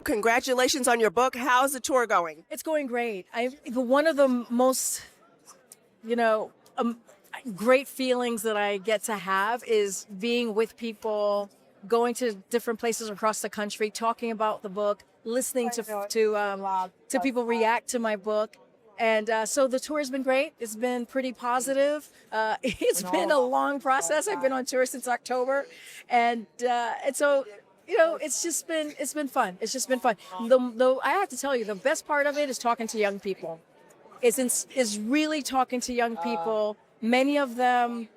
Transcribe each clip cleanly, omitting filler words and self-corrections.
congratulations on your book. How's the tour going? It's going great. One of the most, you know, great feelings that I get to have is being with people, going to different places across the country, talking about the book, listening to people react to my book. And so the tour has been great. It's been pretty positive. It's been a long process. I've been on tour since October, and so it's been fun. It's just been fun. Though I have to tell you, the best part of it is talking to young people. Is really talking to young people. Many of them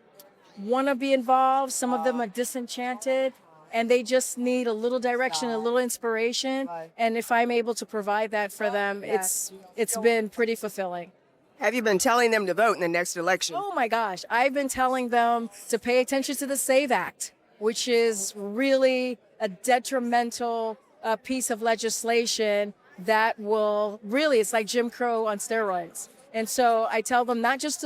want to be involved. Some of them are disenchanted, and they just need a little direction, a little inspiration. And if I'm able to provide that for them, it's been pretty fulfilling. Have you been telling them to vote in the next election? Oh my gosh, I've been telling them to pay attention to the SAVE Act, which is really a detrimental piece of legislation that will really, it's like Jim Crow on steroids. And so I tell them not just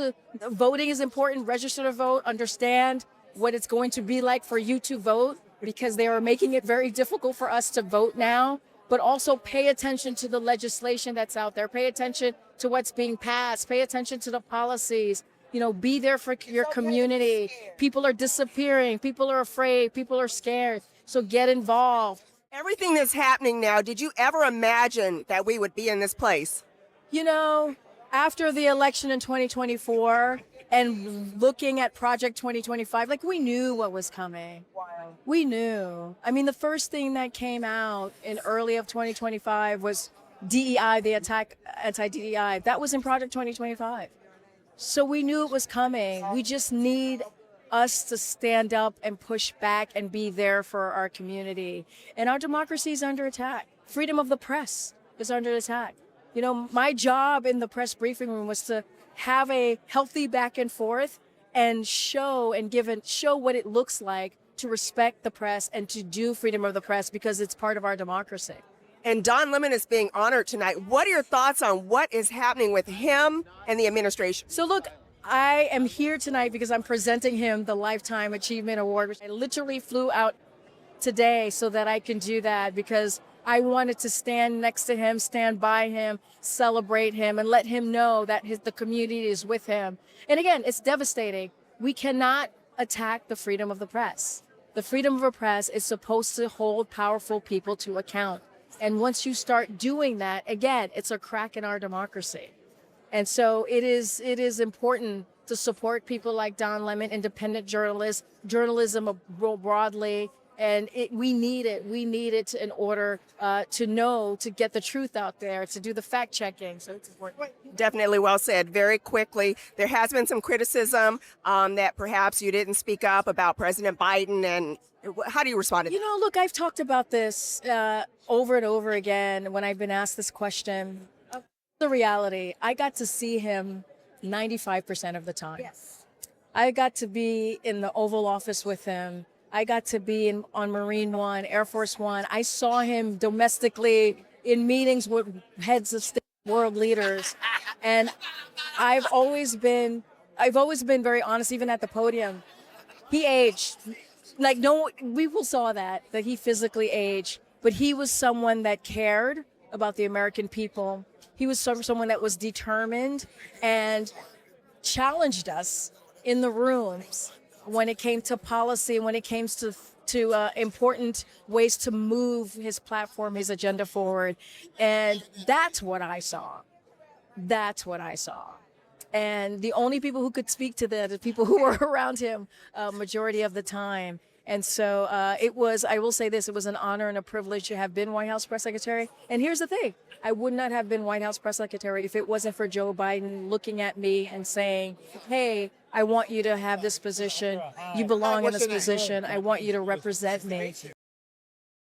voting is important, register to vote, understand what it's going to be like for you to vote, because they are making it very difficult for us to vote now, but also pay attention to the legislation that's out there, pay attention to what's being passed, pay attention to the policies, be there for your community. People are disappearing, people are afraid, people are scared, so get involved. Everything that's happening now, did you ever imagine that we would be in this place? After the election in 2024 and looking at Project 2025, we knew what was coming. We knew. I mean, the first thing that came out in early of 2025 was DEI, the attack anti-DEI. That was in Project 2025. So we knew it was coming. We just need us to stand up and push back and be there for our community. And our democracy is under attack. Freedom of the press is under attack. My job in the press briefing room was to have a healthy back and forth and show what it looks like to respect the press and to do freedom of the press, because it's part of our democracy. And Don Lemon is being honored tonight. What are your thoughts on what is happening with him and the administration? So look, I am here tonight because I'm presenting him the Lifetime Achievement Award. I literally flew out today so that I can do that, because I wanted to stand next to him, stand by him, celebrate him, and let him know that the community is with him. And again, it's devastating. We cannot attack the freedom of the press. The freedom of the press is supposed to hold powerful people to account. And once you start doing that, again, it's a crack in our democracy. And so it is important to support people like Don Lemon, independent journalists, journalism broadly. And we need it. We need it in order to get the truth out there, to do the fact checking. So it's important. Definitely well said. Very quickly, there has been some criticism that perhaps you didn't speak up about President Biden. And how do you respond to that? Look, I've talked about this over and over again when I've been asked this question. The reality, I got to see him 95% of the time. Yes. I got to be in the Oval Office with him. I got to be on Marine One, Air Force One. I saw him domestically in meetings with heads of state, world leaders. And I've always been very honest, even at the podium. He aged. We all saw that he physically aged, but he was someone that cared about the American people. He was someone that was determined and challenged us in the rooms when it came to policy, when it came to important ways to move his platform, his agenda forward. And that's what I saw. And the only people who could speak to that are people who were around him majority of the time. And so I will say this, it was an honor and a privilege to have been White House Press Secretary. And here's the thing, I would not have been White House Press Secretary if it wasn't for Joe Biden looking at me and saying, hey, I want you to have this position. You belong in this position. I want you to represent me.